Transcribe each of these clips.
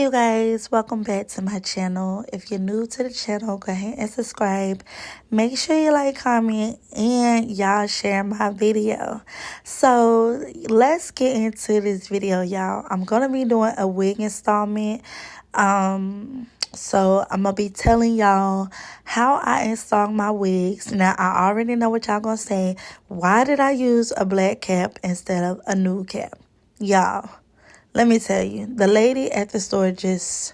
you guys, welcome back to my channel. If you're new to the channel, go ahead and subscribe. Make sure you like, comment, and y'all share my video. So let's get into this video, y'all. I'm gonna be doing a wig installment. So I'm gonna be telling y'all how I install my wigs. Now I already know what y'all gonna say. Why did I use a black cap instead of a nude cap? Y'all, let me tell you, the lady at the store just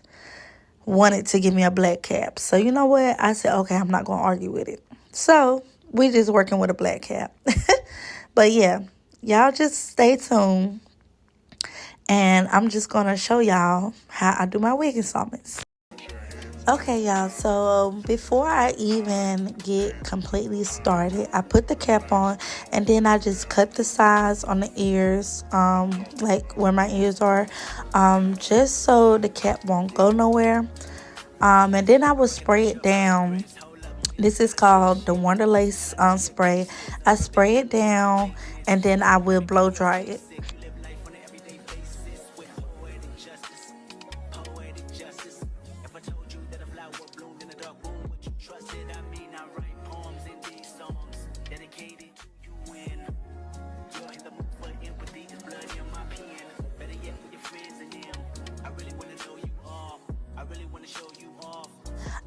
wanted to give me a black cap. So you know what? I said, okay, I'm not going to argue with it. So we just working with a black cap. But yeah, y'all just stay tuned. And I'm just going to show y'all how I do my wig installments. Okay, y'all, so before I even get completely started, I put the cap on and then I just cut the sides on the ears, like where my ears are, just so the cap won't go nowhere. And then I will spray it down. This is called the Wonder Lace spray. I spray it down and then I will blow dry it.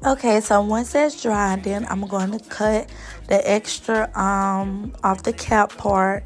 Okay, so once that's dry, then I'm going to cut the extra off the cap part.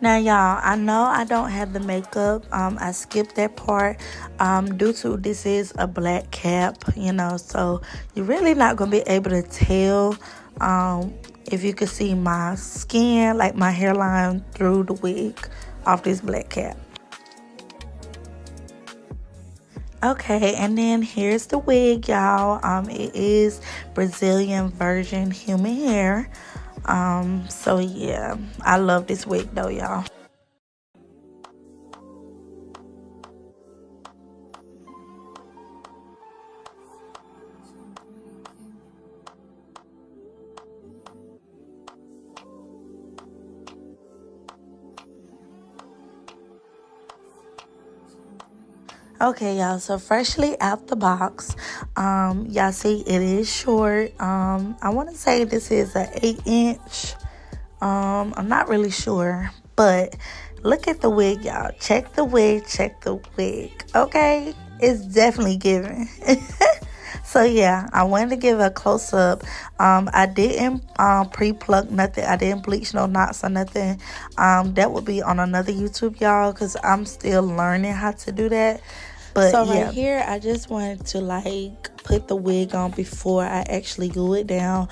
Now, y'all, I know I don't have the makeup. I skipped that part due to this is a black cap, you know, so you're really not going to be able to tell if you can see my skin, like my hairline through the wig off this black cap. Okay, and then here's the wig, y'all. It is Brazilian virgin human hair. So yeah, I love this wig though, y'all. Okay, y'all, so freshly out the box, y'all see it is short. I want to say this is an 8-inch. I'm not really sure, but look at the wig, y'all. Check the wig, okay? It's definitely giving. So yeah, I wanted to give a close-up. I didn't pre-pluck nothing. I didn't bleach no knots or nothing. That would be on another YouTube, y'all, because I'm still learning how to do that. But so yeah, right here, I just wanted to like put the wig on before I actually glue it down,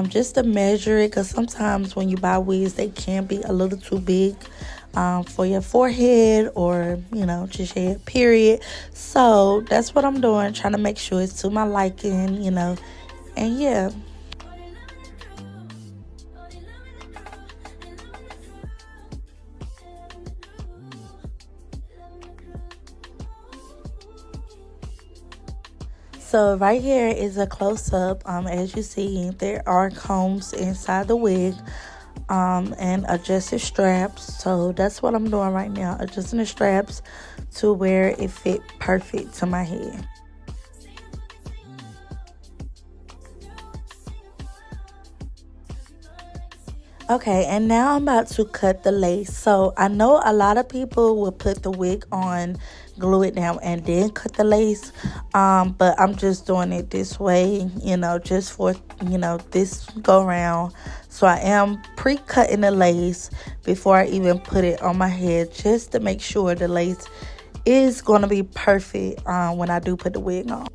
just to measure it, because sometimes when you buy wigs, they can be a little too big for your forehead or, you know, just your head, period. So that's what I'm doing, trying to make sure it's to my liking, you know, and yeah. So right here is a close-up. As you see, there are combs inside the wig and adjusted straps. So that's what I'm doing right now, adjusting the straps to where it fit perfect to my head. Okay, and now I'm about to cut the lace. So I know a lot of people will put the wig on, glue it down, and then cut the lace. But I'm just doing it this way, you know, just for, you know, this go round. So I am pre-cutting the lace before I even put it on my head, just to make sure the lace is going to be perfect when I do put the wig on.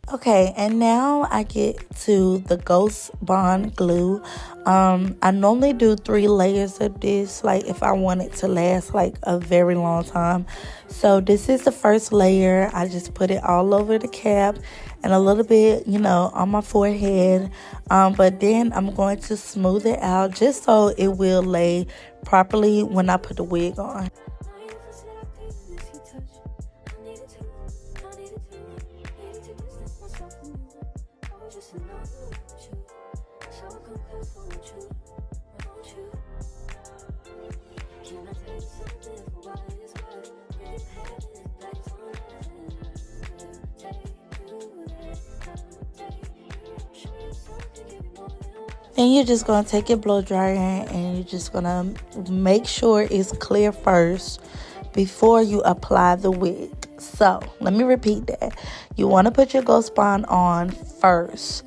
Okay, and now I get to the Ghost Bond glue. I normally do 3 layers of this, like if I want it to last like a very long time. So this is the first layer. I just put it all over the cap and a little bit, on my forehead. But then I'm going to smooth it out just so it will lay properly when I put the wig on. Then you're just going to take your blow dryer and you're just going to make sure it's clear first before you apply the wig. So, let me repeat that. You want to put your Ghost Bond on first.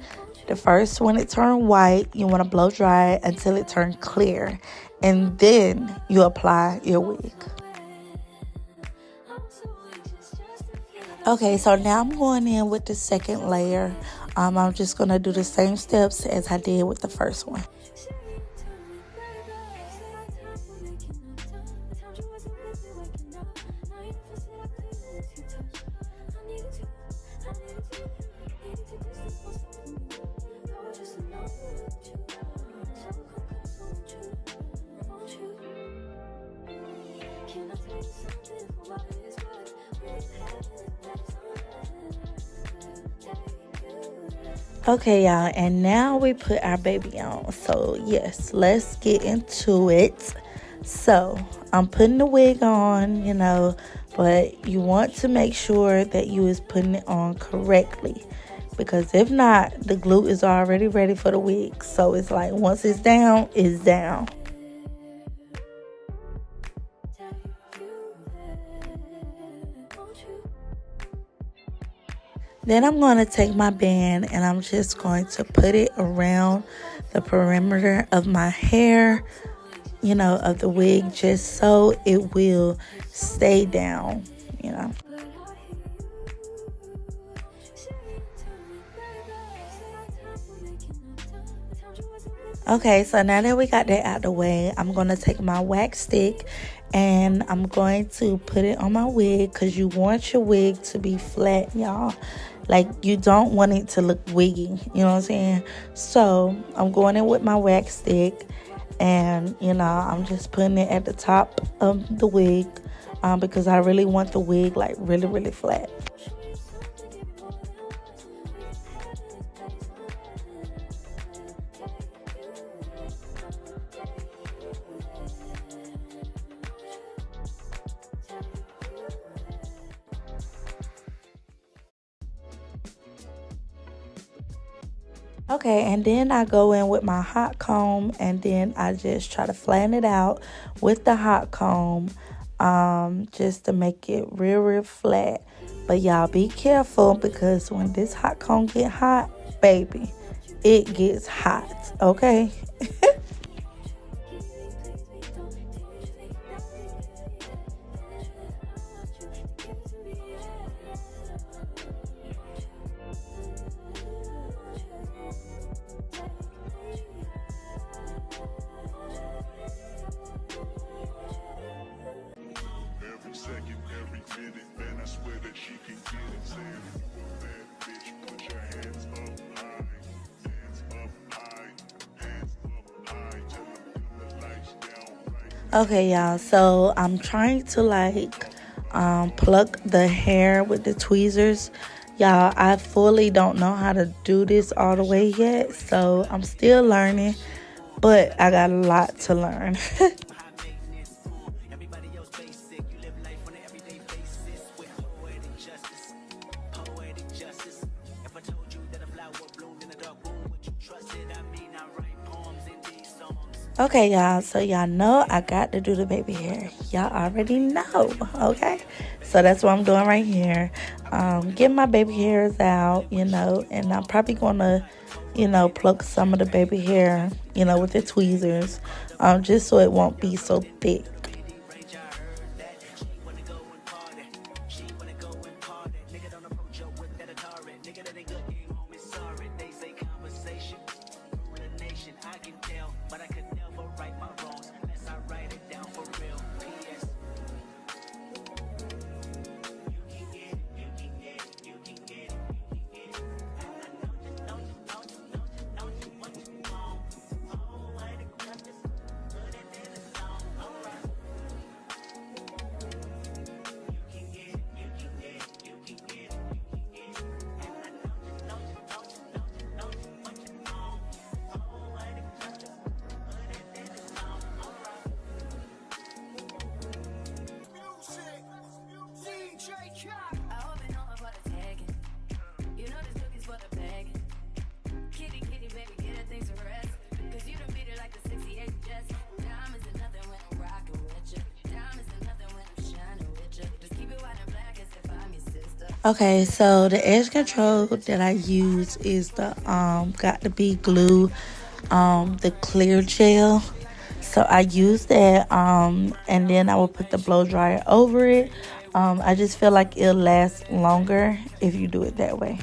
The first, when it turns white, you want to blow dry it until it turns clear. And then you apply your wig. Okay, so now I'm going in with the second layer. I'm just going to do the same steps as I did with the first one. Okay, y'all, and now we put our baby on. So, yes, let's get into it. So, I'm putting the wig on, but you want to make sure that you is putting it on correctly. Because if not, the glue is already ready for the wig. So, it's like once it's down, it's down. Then I'm going to take my band and I'm just going to put it around the perimeter of my hair, of the wig, just so it will stay down. Okay, so now that we got that out the way, I'm going to take my wax stick and I'm going to put it on my wig because you want your wig to be flat, y'all. Like, you don't want it to look wiggy, you know what I'm saying? So, I'm going in with my wax stick and, I'm just putting it at the top of the wig because I really want the wig, like, really, really flat. Okay, and then I go in with my hot comb and then I just try to flatten it out with the hot comb just to make it real, real flat. But y'all be careful because when this hot comb get hot, baby, it gets hot, okay? Okay, y'all, so I'm trying to pluck the hair with the tweezers. Y'all, I fully don't know how to do this all the way yet, so I'm still learning, but I got a lot to learn. Okay, y'all, so y'all know I got to do the baby hair. Y'all already know, okay? So that's what I'm doing right here. Getting my baby hairs out, and I'm probably going to, pluck some of the baby hair, with the tweezers, just so it won't be so thick. Okay, so the edge control that I use is the got to be glue, the clear gel. So I use that, and then I will put the blow dryer over it. I just feel like it'll last longer if you do it that way.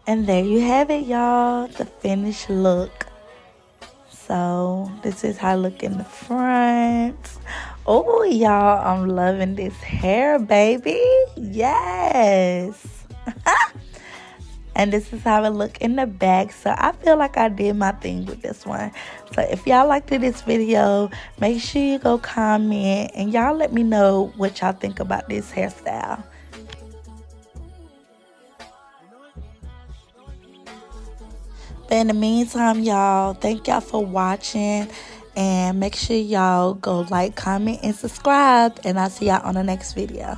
And there you have it, y'all, the finished look. So this is how I look in the front. Oh, y'all, I'm loving this hair, baby. Yes. And this is how it look in the back. So I feel like I did my thing with this one. So if y'all liked this video, make sure you go comment and y'all let me know what y'all think about this hairstyle. But in the meantime, y'all, thank y'all for watching. And make sure y'all go like, comment, and subscribe. And I'll see y'all on the next video.